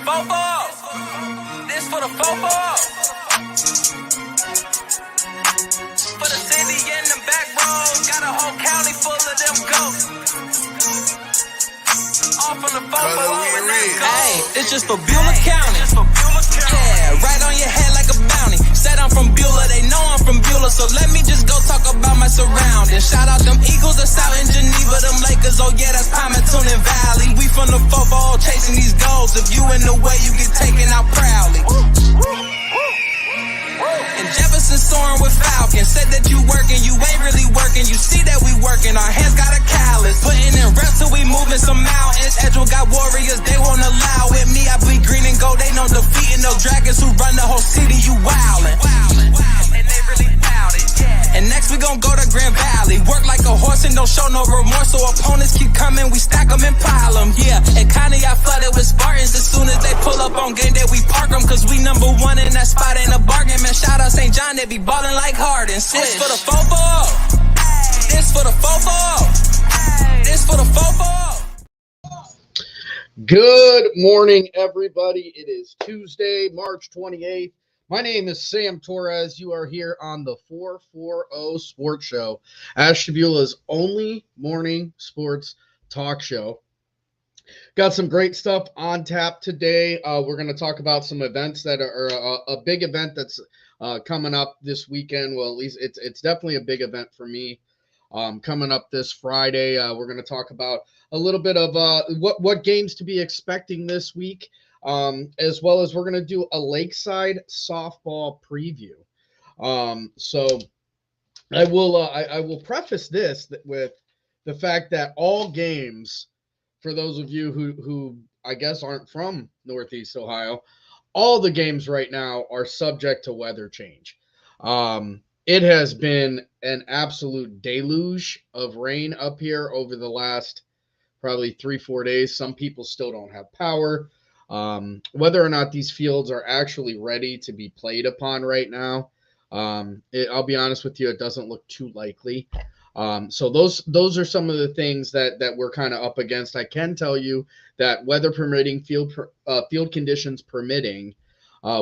fofo. This for the fofo. For the city and the back roads, got a whole county full of them ghosts. All from the fofo and let's go. Hey, it's just for Beulah County. Yeah, right on your head like a bounty. Said I'm from Beulah, they know I'm from Beulah, so let me just go talk about my surroundings. Shout out them Eagles that's out in Geneva, them Lakers, oh yeah, that's Palmerton and Valley. We from the fofo chasing these goals. If you in the way, you get taken out proudly. And Jefferson soaring with Falcon. Said that you working, you ain't really working. You see that we working, our hands got a callus. Putting in reps till we moving some mountains. Edgewell got warriors, they won't allow it. Me, I bleed green and gold, they know defeating those dragons who run the whole city, you wildin'. And they really bout it, yeah. And next we gon' go to Grand Valley. Work like a horse and don't show no remorse. So opponents keep coming, we stack them and pile them, yeah. And Connie, I flooded with Spartans. As soon as they pull up on game day, we park them. Cause we number one in that spot, ain't a bargain. Man, shout out St. John, they be ballin' like Harden. This for the fofo. This for the fofo. This for the fofo. Good morning, everybody. It is Tuesday, March 28th. My name is Sam Torres. You are here on the 440 Sports Show, Ashtabula's only morning sports talk show. Got some great stuff on tap today. We're going to talk about some events that are a big event that's coming up this weekend. Well, at least it's definitely a big event for me. Coming up this Friday, we're going to talk about a little bit of what games to be expecting this week, as well as we're going to do a Lakeside softball preview. So I will preface this with the fact that all games, for those of you who I guess aren't from Northeast Ohio, all the games right now are subject to weather change. It has been an absolute deluge of rain up here over the last probably 3-4 days. Some people still don't have power. Whether or not these fields are actually ready to be played upon right now, I'll be honest with you, it doesn't look too likely. So those are some of the things that we're kind of up against. I can tell you that weather permitting, field conditions permitting,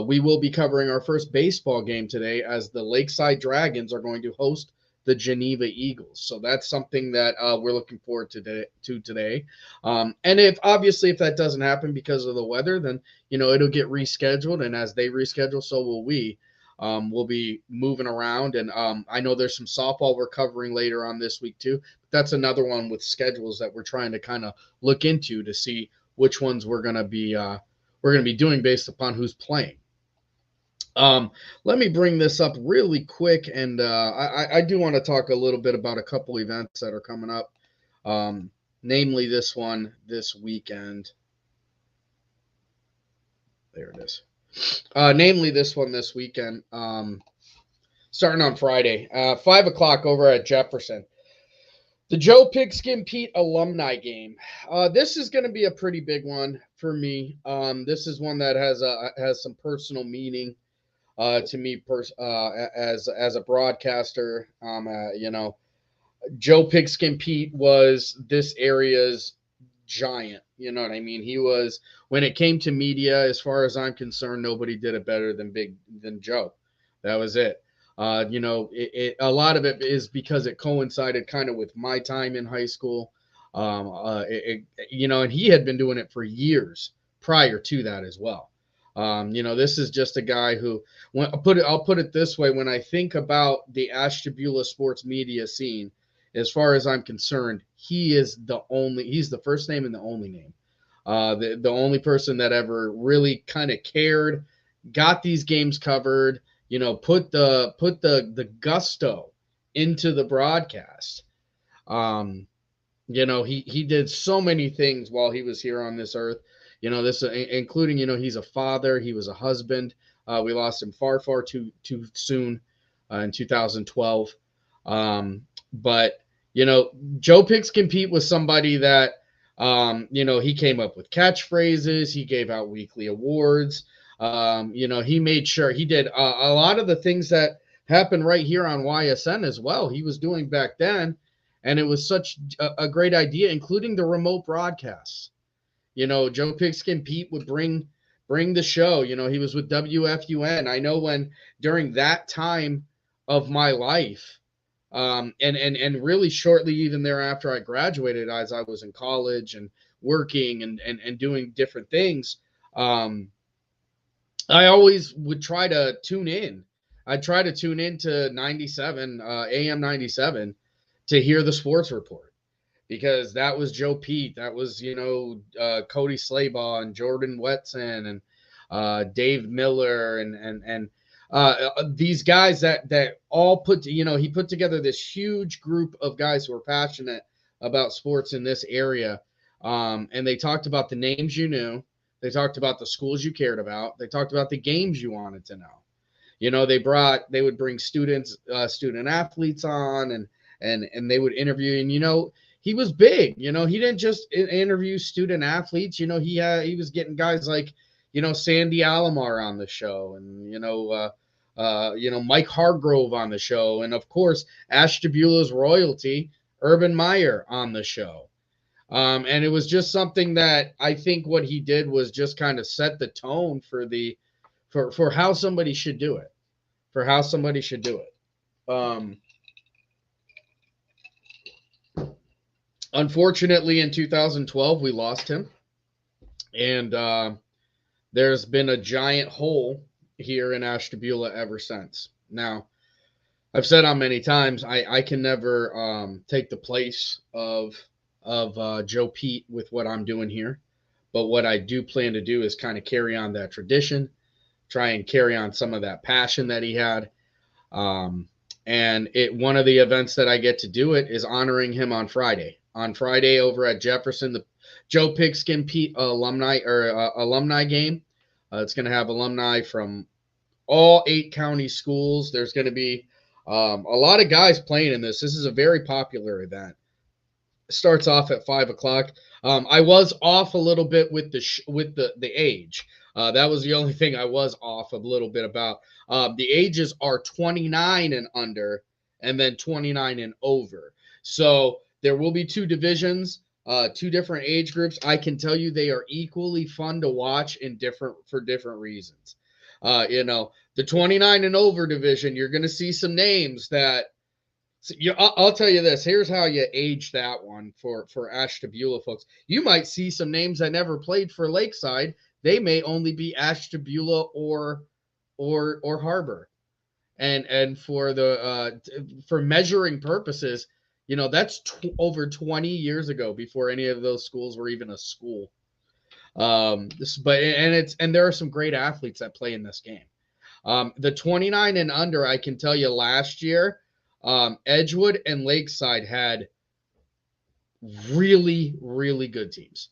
we will be covering our first baseball game today as the Lakeside Dragons are going to host the Geneva Eagles. So that's something that we're looking forward to today. And if that doesn't happen because of the weather, then, it'll get rescheduled. And as they reschedule, so will we. We'll be moving around. And I know there's some softball we're covering later on this week too. That's another one with schedules that we're trying to kind of look into to see which ones we're going to be doing based upon who's playing. Let me bring this up really quick, and I do want to talk a little bit about a couple events that are coming up, namely this one this weekend. There it is. Namely this one this weekend, starting on Friday, 5 o'clock over at Jefferson. The Joe Pigskin Pete alumni game. This is going to be a pretty big one for me. This is one that has some personal meaning to me as a broadcaster. Joe Pigskin Pete was this area's giant. You know what I mean? He was, when it came to media, as far as I'm concerned, nobody did it better than Joe. That was it. A lot of it is because it coincided kind of with my time in high school. And he had been doing it for years prior to that as well. This is just a guy who, I'll put it this way. When I think about the Ashtabula sports media scene, as far as I'm concerned, he's the first name and the only name. The only person that ever really kind of cared, got these games covered, put the gusto into the broadcast. He did so many things while he was here on this earth. This including, he's a father, he was a husband. We lost him far too soon in 2012. But Joe Pigskin Pete was somebody that, he came up with catchphrases. He gave out weekly awards. He made sure he did a lot of the things that happened right here on YSN as well. He was doing back then, and it was such a great idea, including the remote broadcasts. Joe Pigskin Pete would bring bring the show. You know, he was with WFUN. I know when during that time of my life, and really shortly even thereafter I graduated, as I was in college and working and doing different things, I always would try to tune in. I'd try to tune in to 97, AM 97 to hear the sports report because that was Joe Pete. That was, Cody Slaybaugh and Jordan Wetson and Dave Miller and these guys that all he put together this huge group of guys who were passionate about sports in this area. And they talked about the names you knew. They talked about the schools you cared about. They talked about the games you wanted to know. You know, they would bring student athletes on and they would interview. And, he was big. He didn't just interview student athletes. He was getting guys like, Sandy Alomar on the show and, Mike Hargrove on the show. And of course, Ashtabula's royalty, Urban Meyer on the show. And it was just something that I think what he did was just kind of set the tone for how somebody should do it, Unfortunately, in 2012, we lost him. And there's been a giant hole here in Ashtabula ever since. Now, I've said on many times, I can never take the place of Joe Pete with what I'm doing here. But what I do plan to do is kind of carry on that tradition, try and carry on some of that passion that he had. And one of the events that I get to do it is honoring him on Friday. On Friday over at Jefferson, the Joe Pigskin Pete alumni game. It's going to have alumni from all 8 county schools. There's going to be a lot of guys playing in this. This is a very popular event. Starts off at 5:00. I was off a little bit with the age. That was the only thing I was off a little bit about. The ages are 29 and under, and then 29 and over. So there will be 2 divisions, 2 different age groups. I can tell you they are equally fun to watch for different reasons. The 29 and over division, you're going to see some names that. So I'll tell you this. Here's how you age that one for Ashtabula folks. You might see some names that never played for Lakeside. They may only be Ashtabula or Harbor, and for measuring purposes, that's over 20 years ago before any of those schools were even a school. And there are some great athletes that play in this game. The 29 and under, I can tell you last year. Edgewood and Lakeside had really, really good teams.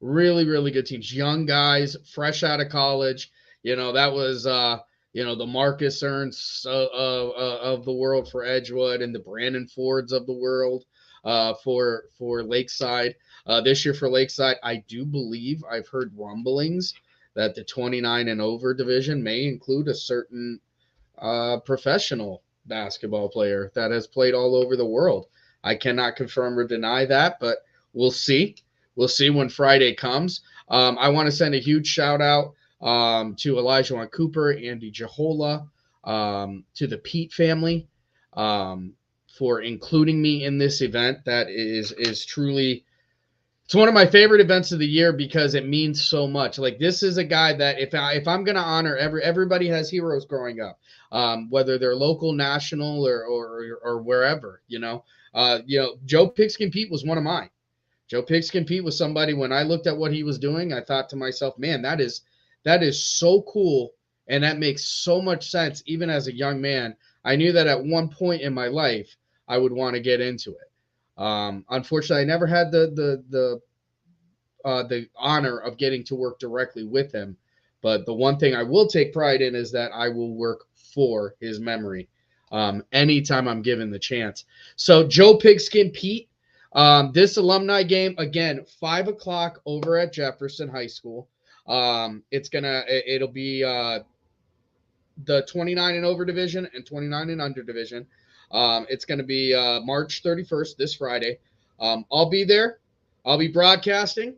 Really, really good teams. Young guys, fresh out of college. That was, the Marcus Ernsts of the world for Edgewood and the Brandon Fords of the world for Lakeside. This year for Lakeside, I do believe I've heard rumblings that the 29 and over division may include a certain professional basketball player that has played all over the world. I cannot confirm or deny that, but we'll see. We'll see when Friday comes. I want to send a huge shout out to Elijah Cooper, Andy Jahola, to the Pete family for including me in this event. That is truly, it's one of my favorite events of the year because it means so much. Like, this is a guy that if I'm going to honor, everybody has heroes growing up. Whether they're local, national, or wherever, Joe Pigskin Pete was one of mine. Joe Pigskin Pete was somebody, when I looked at what he was doing, I thought to myself, man, that is so cool. And that makes so much sense. Even as a young man, I knew that at one point in my life, I would want to get into it. Unfortunately, I never had the honor of getting to work directly with him. But the one thing I will take pride in is that I will work for his memory anytime I'm given the chance. So Joe Pigskin Pete, this alumni game, again, 5:00 over at Jefferson High School. It'll be the 29 and over division and 29 and under division. It's going to be March 31st, this Friday. I'll be there. I'll be broadcasting.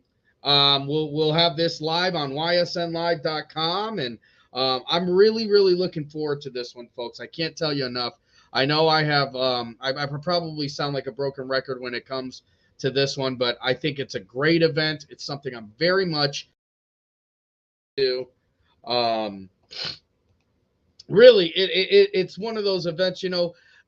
We'll have this live on ysnlive.com, and I'm really looking forward to this one, folks. I can't tell you enough. I know I have I probably sound like a broken record when it comes to this one, but I think it's a great event. It's something I'm very much do. Um, Really, it's one of those events,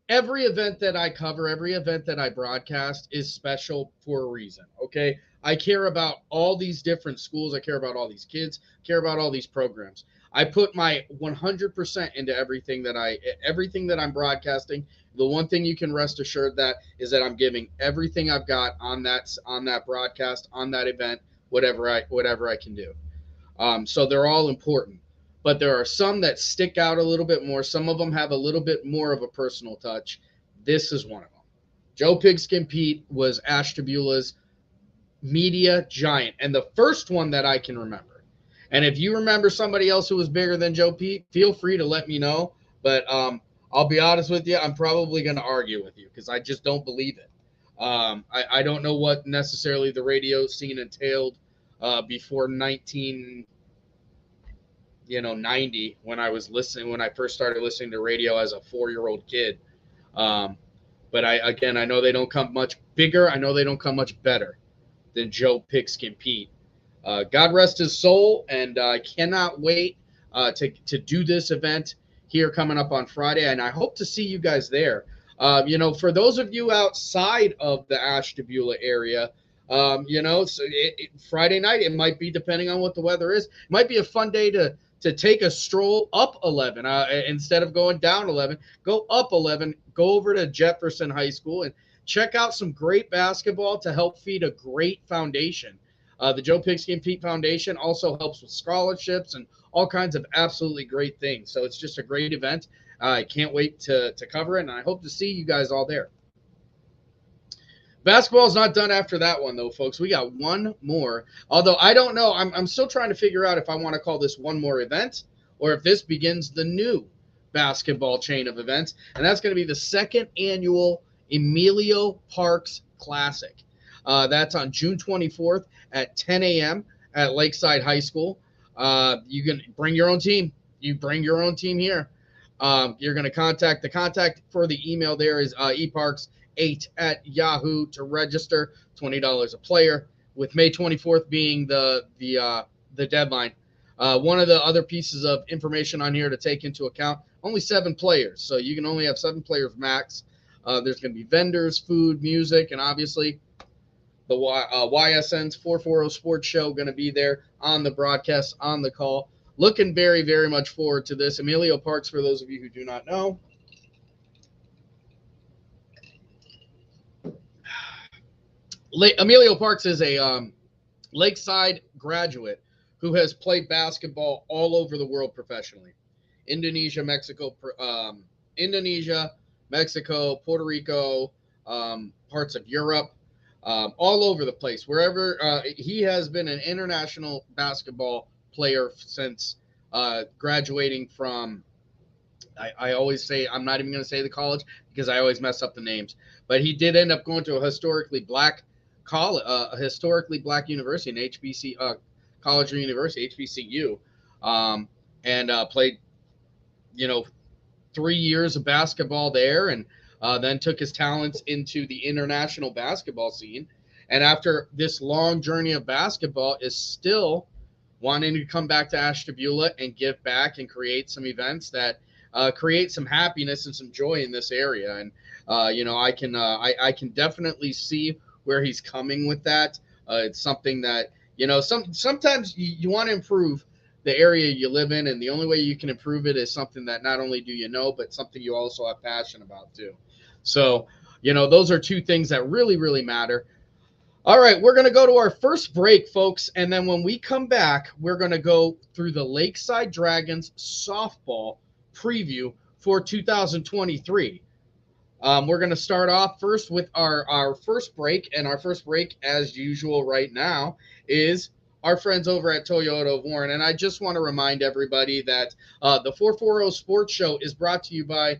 every event that I cover, every event that I broadcast is special for a reason. Okay. I care about all these different schools. I care about all these kids, care about all these programs. I put my 100% into everything that I'm broadcasting. The one thing you can rest assured that is that I'm giving everything I've got on that broadcast, on that event, whatever I can do. So they're all important, but there are some that stick out a little bit more. Some of them have a little bit more of a personal touch. This is one of them. Joe Pigskin Pete was Ashtabula's media giant, and the first one that I can remember. And if you remember somebody else who was bigger than Joe Pete, feel free to let me know. But I'll be honest with you, I'm probably going to argue with you because I just don't believe it. I don't know what necessarily the radio scene entailed before 90 when I first started listening to radio as a 4-year-old kid. But I know they don't come much bigger. I know they don't come much better than Joe Pigskin Pete. God rest his soul, and I cannot wait to do this event here coming up on Friday, and I hope to see you guys there. For those of you outside of the Ashtabula area, Friday night, it might be, depending on what the weather is, it might be a fun day to take a stroll up 11. Instead of going down 11, go up 11, go over to Jefferson High School and check out some great basketball to help feed a great foundation. The Joe Pigskin Pete Foundation also helps with scholarships and all kinds of absolutely great things. So it's just a great event. I can't wait to cover it, and I hope to see you guys all there. Basketball is not done after that one, though, folks. We got one more. Although I don't know. I'm still trying to figure out if I want to call this one more event or if this begins the new basketball chain of events. And that's going to be the second annual Emilio Parks Classic. That's on June 24th at 10 a.m. at Lakeside High School. You can bring your own team. You bring your own team here. You're going to contact for the email there is eparks8@yahoo to register. $20 a player, with May 24th being the deadline. One of the other pieces of information on here to take into account: only 7 players, so you can only have 7 players max. There's going to be vendors, food, music, and obviously the YSN's 440 Sports Show going to be there on the broadcast, on the call. Looking very, very much forward to this. Emilio Parks, for those of you who do not know, Emilio Parks is a Lakeside graduate who has played basketball all over the world professionally. Indonesia, Mexico, Puerto Rico, parts of Europe, all over the place. Wherever he has been an international basketball player since graduating from, I always say, I'm not even going to say the college because I always mess up the names, but he did end up going to a historically black college, a historically black university, an HBC college or university, HBCU, and played, 3 years of basketball there, and then took his talents into the international basketball scene. And after this long journey of basketball, is still wanting to come back to Ashtabula and give back and create some events that create some happiness and some joy in this area. And I can definitely see where he's coming with that. It's something that sometimes you want to improve the area you live in, and the only way you can improve it is something that not only do you know, but something you also have passion about too. So those are 2 things that really, really matter. All right, we're going to go to our first break, folks, and then when we come back, we're going to go through the Lakeside Dragons softball preview for 2023. We're going to start off first with our first break, and our first break, as usual right now, is our friends over at Toyota of Warren. And I just want to remind everybody that the 440 Sports Show is brought to you by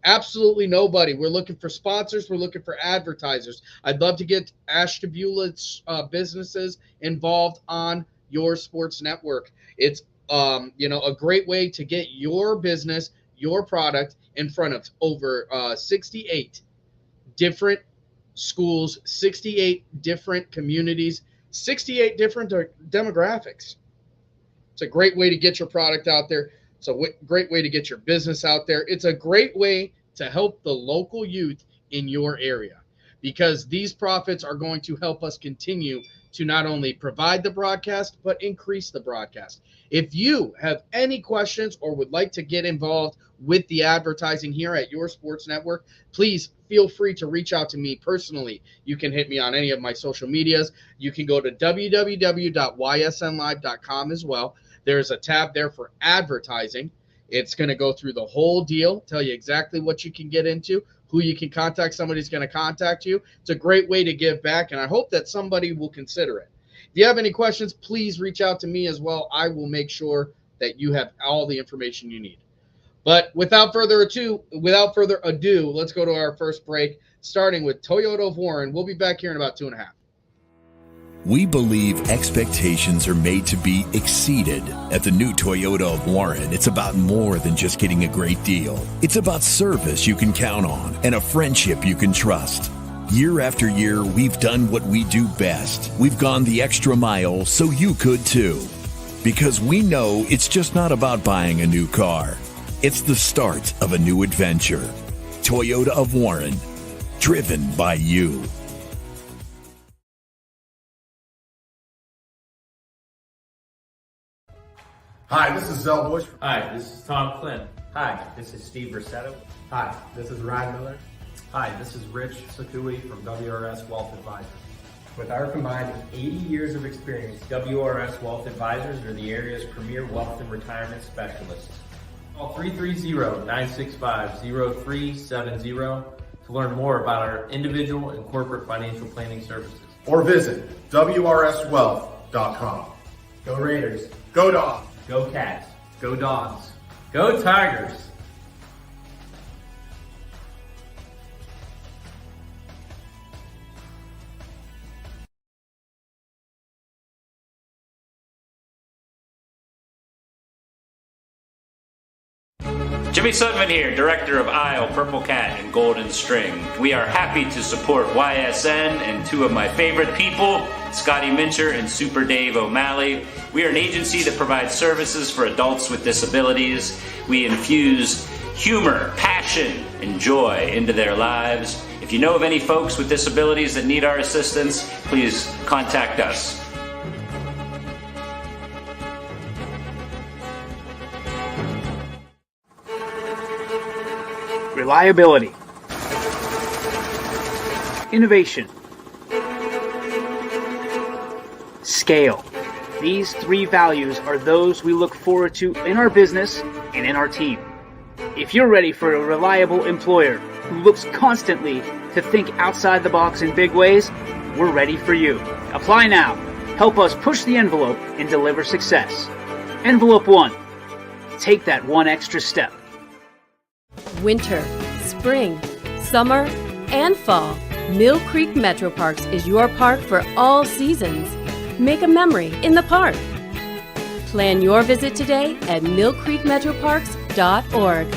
Absolutely nobody. We're looking for sponsors. We're looking for advertisers. I'd love to get Ashtabula's businesses involved on your sports network. It's a great way to get your business, your product in front of over 68 different schools, 68 different communities, 68 different demographics. It's a great way to get your product out there. It's a great way to get your business out there. It's a great way to help the local youth in your area, because these profits are going to help us continue to not only provide the broadcast, but increase the broadcast. If you have any questions or would like to get involved with the advertising here at your sports network, please feel free to reach out to me personally. You can hit me on any of my social medias. You can go to www.ysnlive.com as well. There's a tab there for advertising. It's going to go through the whole deal, tell you exactly what you can get into, who you can contact. Somebody's going to contact you. It's a great way to give back, and I hope that somebody will consider it. If you have any questions, please reach out to me as well. I will make sure that you have all the information you need. But without further ado, let's go to our first break, starting with Toyota of Warren. We'll be back here in about 2.5. We believe expectations are made to be exceeded. At the new Toyota of Warren, it's about more than just getting a great deal. It's about service you can count on and a friendship you can trust. Year after year, we've done what we do best. We've gone the extra mile so you could too. Because we know it's just not about buying a new car. It's the start of a new adventure. Toyota of Warren, driven by you. Hi, this is Zell Bush. Hi, this is Tom Clint. Hi, this is Steve Versetto. Hi, this is Ryan Miller. Hi, this is Rich Sakui from WRS Wealth Advisors. With our combined 80 years of experience, WRS Wealth Advisors are the area's premier wealth and retirement specialists. Call 330-965-0370 to learn more about our individual and corporate financial planning services. Or visit WRSwealth.com. Go Raiders. Go Dogs. Go Cats. Go Dogs. Go Tigers. Jimmy Sudman here, Director of Isle, Purple Cat, and Golden String. We are happy to support YSN and two of my favorite people, Scotty Mincher and Super Dave O'Malley. We are an agency that provides services for adults with disabilities. We infuse humor, passion, and joy into their lives. If you know of any folks with disabilities that need our assistance, please contact us. Reliability, innovation, scale. These three values are those we look forward to in our business and in our team. If you're ready for a reliable employer who looks constantly to think outside the box in big ways, we're ready for you. Apply now. Help us push the envelope and deliver success. Envelope 1. Take that one extra step. Winter, spring, summer, and fall. Mill Creek Metro Parks is your park for all seasons. Make a memory in the park. Plan your visit today at millcreekmetroparks.org.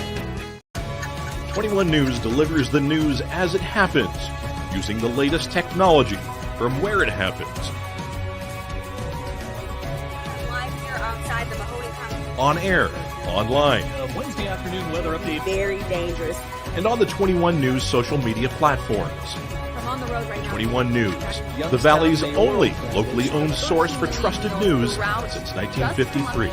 21 News delivers the news as it happens, using the latest technology from where it happens. Live here outside the Mahoney County. On air, online, Wednesday afternoon weather update. Very dangerous. and on the 21 News social media platforms. I'm on the road right now. 21 News, the Valley's only locally owned source for trusted news since 1953.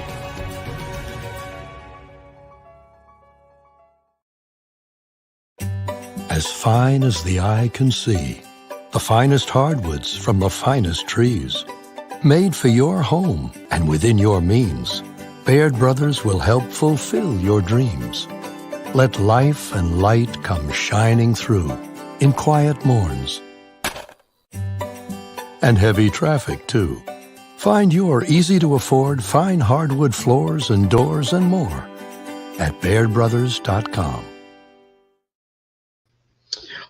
As fine as the eye can see, the finest hardwoods from the finest trees. Made for your home and within your means, Baird Brothers will help fulfill your dreams. Let life and light come shining through in quiet morns. And heavy traffic, too. Find your easy-to-afford fine hardwood floors and doors and more at BairdBrothers.com.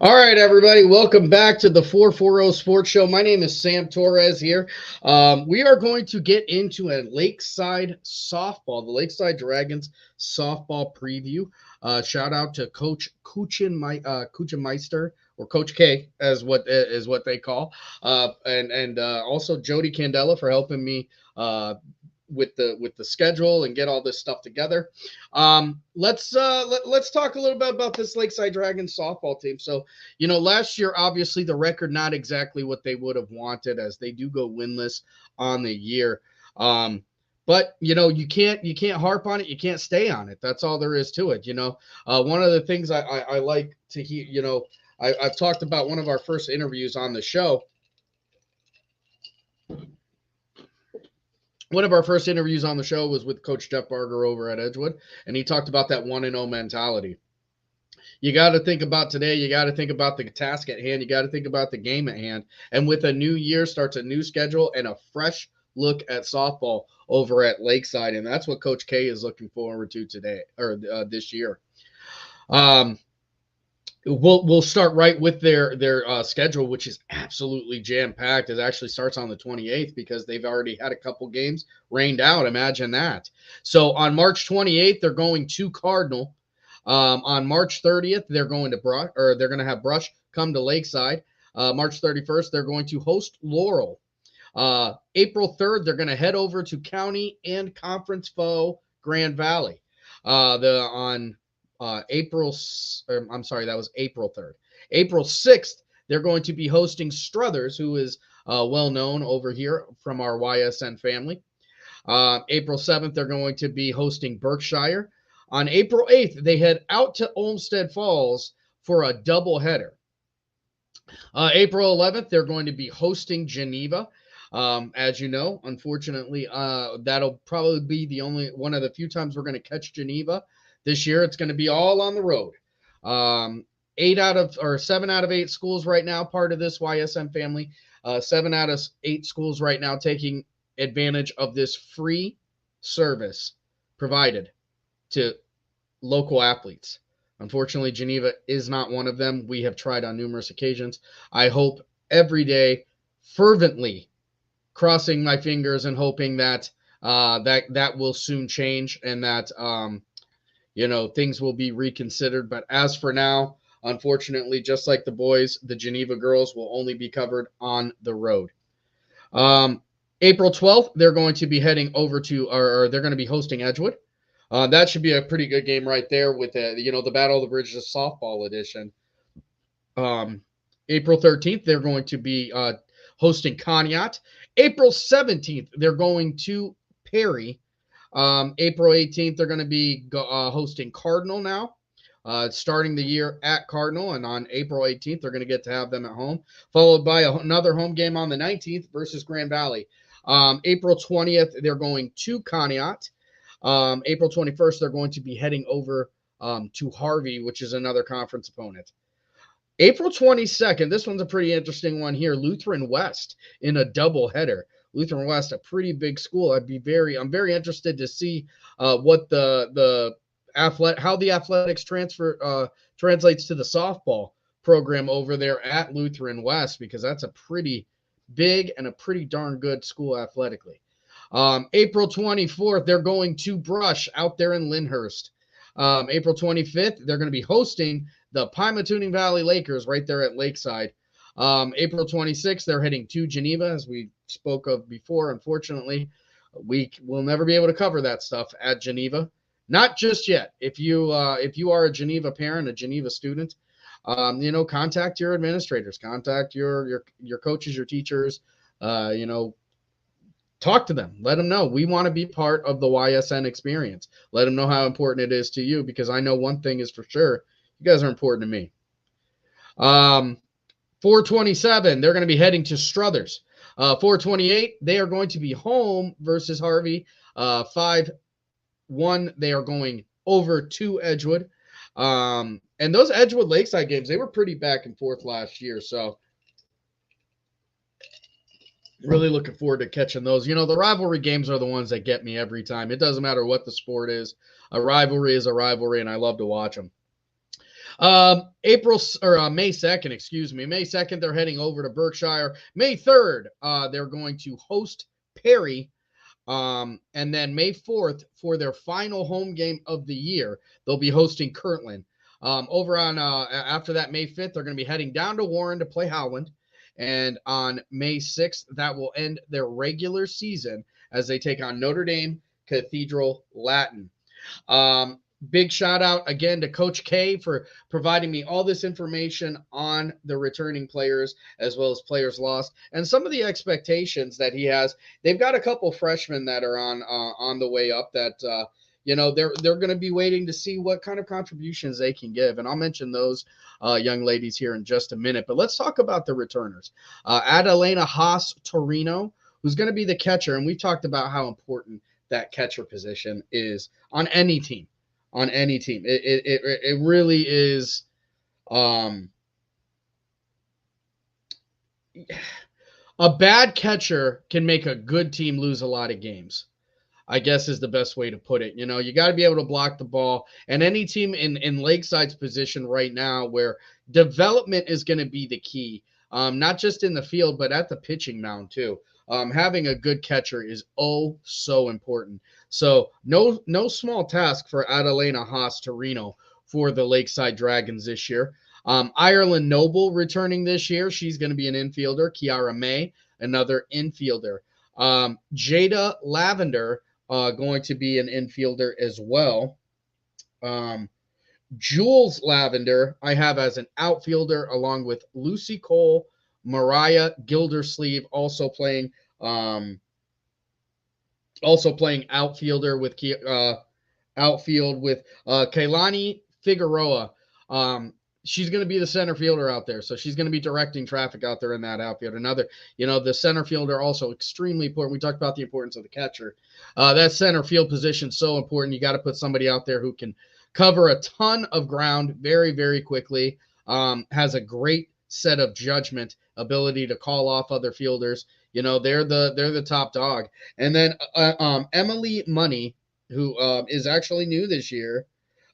All right, everybody, welcome back to the 440 Sports Show. My name is Sam Torres here. We are going to get into a Lakeside softball, the Lakeside Dragons softball preview. Shout out to Coach Kuchenmeister, or Coach K, as what they call, and also Jody Candela for helping me with the schedule and get all this stuff together. Let's talk a little bit about this Lakeside Dragons softball team. So, last year, obviously the record not exactly what they would have wanted, as they do go winless on the year. But you can't harp on it. You can't stay on it. That's all there is to it. One of the things I like to hear, I've talked about one of our first interviews on the show. One of our first interviews on the show was with Coach Jeff Barger over at Edgewood, and he talked about that 1-0 mentality. You got to think about today. You got to think about the task at hand. You got to think about the game at hand. And with a new year starts a new schedule and a fresh look at softball over at Lakeside, and that's what Coach K is looking forward to today, or this year. We'll start right with their schedule, which is absolutely jam-packed. It actually starts on the 28th because they've already had a couple games rained out. Imagine that. So on March 28th, they're going to Cardinal. On March 30th, they're going to have Brush come to Lakeside. March 31st, they're going to host Laurel. April 3rd, they're going to head over to county and conference foe Grand Valley. April 3rd. April 6th, they're going to be hosting Struthers, who is well known over here from our YSN family. April 7th, they're going to be hosting Berkshire. On April 8th, they head out to Olmsted Falls for a doubleheader. April 11th, they're going to be hosting Geneva. As you know, unfortunately, that'll probably be the only one of the few times we're going to catch Geneva. This year, it's going to be all on the road. 7 out of 8 schools right now, part of this YSM family. 7 out of 8 schools right now taking advantage of this free service provided to local athletes. Unfortunately, Geneva is not one of them. We have tried on numerous occasions. I hope every day, fervently, crossing my fingers and hoping that that will soon change, and that things will be reconsidered. But as for now, unfortunately, just like the boys, the Geneva girls will only be covered on the road. April 12th, they're going to be heading over to, or they're going to be hosting Edgewood. That should be a pretty good game right there with the Battle of the Bridges softball edition. April 13th, they're going to be hosting Conneaut. April 17th, they're going to Perry. April 18th, they're going to be hosting Cardinal now, starting the year at Cardinal. And on April 18th, they're going to get to have them at home, followed by another home game on the 19th versus Grand Valley. April 20th, they're going to Conneaut. April 21st, they're going to be heading over to Harvey, which is another conference opponent. April 22nd, this one's a pretty interesting one here, Lutheran West in a doubleheader. Lutheran West, a pretty big school. I'm very interested to see what how the athletics translates to the softball program over there at Lutheran West, because that's a pretty big and a pretty darn good school athletically. April 24th, they're going to Brush out there in Lyndhurst. April 25th, they're going to be hosting the Pymatuning Valley Lakers right there at Lakeside. April 26th, they're heading to Geneva, as we spoke of before. Unfortunately, we will never be able to cover that stuff at Geneva. Not just yet. If you are a Geneva parent, a Geneva student, contact your administrators, contact your coaches, your teachers, talk to them. Let them know we want to be part of the YSN experience. Let them know how important it is to you, because I know one thing is for sure. You guys are important to me. 427, they're going to be heading to Struthers. 428, they are going to be home versus Harvey. 5-1, they are going over to Edgewood. And those Edgewood Lakeside games, they were pretty back and forth last year. So really looking forward to catching those. The rivalry games are the ones that get me every time. It doesn't matter what the sport is. A rivalry is a rivalry, and I love to watch them. May 2nd, excuse me. May 2nd, they're heading over to Berkshire. May 3rd, they're going to host Perry. And then May 4th, for their final home game of the year, they'll be hosting Kirtland. Over on after that, May 5th, they're going to be heading down to Warren to play Howland. And on May 6th, that will end their regular season as they take on Notre Dame Cathedral Latin. Big shout out again to Coach K for providing me all this information on the returning players as well as players lost and some of the expectations that he has. They've got a couple freshmen that are on the way up that they're going to be waiting to see what kind of contributions they can give, and I'll mention those young ladies here in just a minute. But let's talk about the returners. Adelena Haas Torino, who's going to be the catcher, and we talked about how important that catcher position is on any team. On any team, it really is. A bad catcher can make a good team lose a lot of games, I guess is the best way to put it. You got to be able to block the ball. And any team in Lakeside's position right now where development is going to be the key, not just in the field, but at the pitching mound too. Having a good catcher is so important. So no small task for Adelena Haas Torino for the Lakeside Dragons this year. Ireland Noble returning this year. She's going to be an infielder. Kiara May, another infielder. Jada Lavender, going to be an infielder as well. Jules Lavender, I have as an outfielder, along with Lucy Cole, Mariah Gildersleeve, also playing outfielder with outfield with Kailani Figueroa. She's going to be the center fielder out there, so she's going to be directing traffic out there in that outfield. Another, the center fielder also extremely important. We talked about the importance of the catcher. That center field position is so important. You got to put somebody out there who can cover a ton of ground very, very quickly. Has a great set of judgment, ability to call off other fielders. They're the top dog. And then Emily Money, who is actually new this year,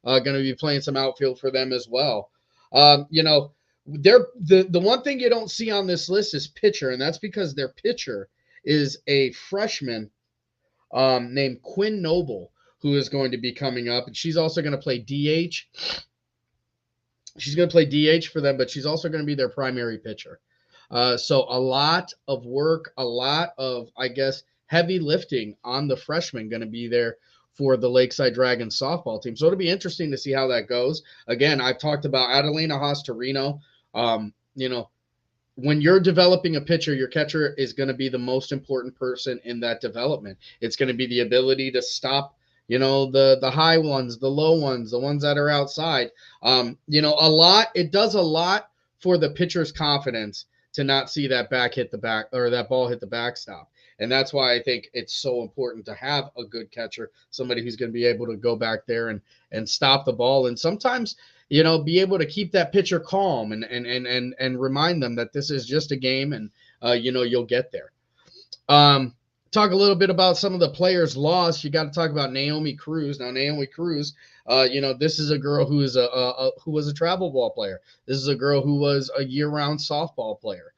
going to be playing some outfield for them as well. They're the one thing you don't see on this list is pitcher, and that's because their pitcher is a freshman named Quinn Noble, who is going to be coming up, and she's also going to play DH. She's going to play DH for them, but she's also going to be their primary pitcher. So a lot of work, a lot of, I guess, heavy lifting on the freshmen going to be there for the Lakeside Dragons softball team. So it'll be interesting to see how that goes. Again, I've talked about Adelena Haas Torino. When you're developing a pitcher, your catcher is going to be the most important person in that development. It's going to be the ability to stop, the high ones, the low ones, the ones that are outside. It does a lot for the pitcher's confidence to not see that that ball hit the backstop. And that's why I think it's so important to have a good catcher, somebody who's going to be able to go back there and stop the ball. And sometimes, be able to keep that pitcher calm and remind them that this is just a game and, you'll get there. Talk a little bit about some of the players lost. You got to talk about Naomi Cruz. Now, Naomi Cruz, this is a girl who is who was a travel ball player. This is a girl who was a year-round softball player.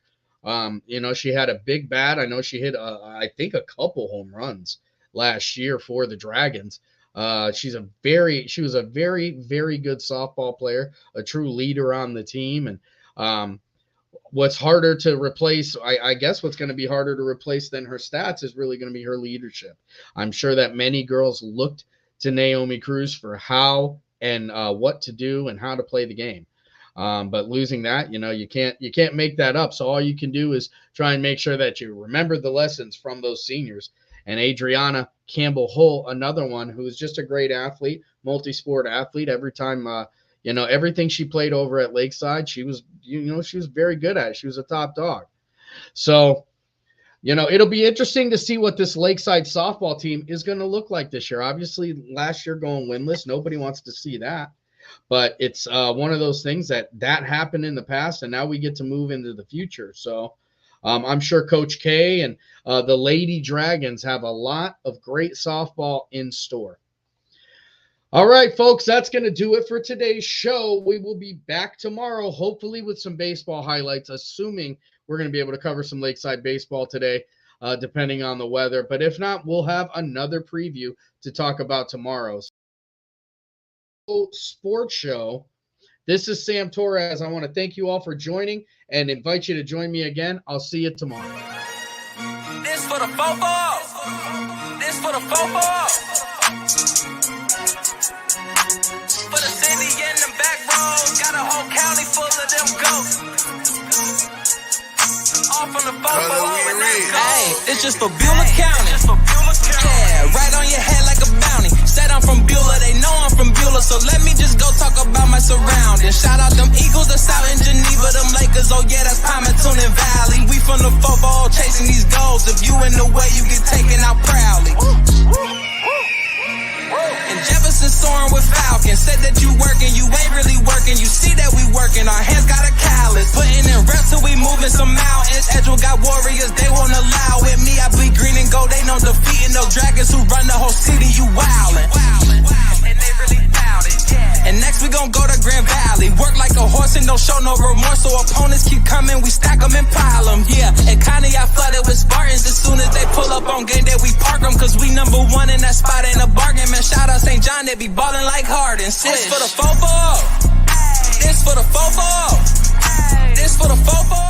She had a big bat. I know she hit, I think, a couple home runs last year for the Dragons. She was a very, very good softball player, a true leader on the team. And what's harder to replace, I guess what's going to be harder to replace than her stats is really going to be her leadership. I'm sure that many girls looked to Naomi Cruz for how and what to do and how to play the game. But losing that, you can't make that up. So all you can do is try and make sure that you remember the lessons from those seniors. And Adriana Campbell-Hull, another one who is just a great athlete, multi-sport athlete. Every time, everything she played over at Lakeside, she was very good at it. She was a top dog. So, it'll be interesting to see what this Lakeside softball team is going to look like this year. Obviously, last year going winless, nobody wants to see that. But it's one of those things that happened in the past, and now we get to move into the future. So I'm sure Coach K and the Lady Dragons have a lot of great softball in store. All right, folks, that's going to do it for today's show. We will be back tomorrow, hopefully with some baseball highlights, assuming we're going to be able to cover some Lakeside baseball today, depending on the weather. But if not, we'll have another preview to talk about tomorrow's sports show. This is Sam Torres. I want to thank you all for joining and invite you to join me again. I'll see you tomorrow. This for the football. This for the football. For the city and the back roads, got a whole county full of them ghosts. All from the football. Hey, it's just for Beulah County. Yeah, right on your head like a bounty. Said I'm from Beulah, they know I'm from Beulah, so let me just go talk about my surroundings. Shout out them Eagles that's out in Geneva, them Lakers, oh yeah, that's Palmetto Valley. We from the football chasing these goals. If you in the way, you get taken out proudly. And Jefferson soaring with Falcons. Said that you working, you ain't really working. You see that we working, our hands got a callus. Putting in reps till we moving some mountains. Edgewell got warriors, they won't allow it. Me, I bleed green and gold, they know defeating those dragons who run the whole city. You wildin'. And they really doubt it. And next we gon' go to Grand Valley. Work like a horse and don't show no remorse. So opponents keep coming, we stack them and pile them. Yeah, and Connie I flooded with Spartans. As soon as they pull up on game day, we park them. Cause we number one in that spot, ain't a bargain. Man, shout out St. John, they be ballin' like Harden. This for the football. This for the football. This for the football.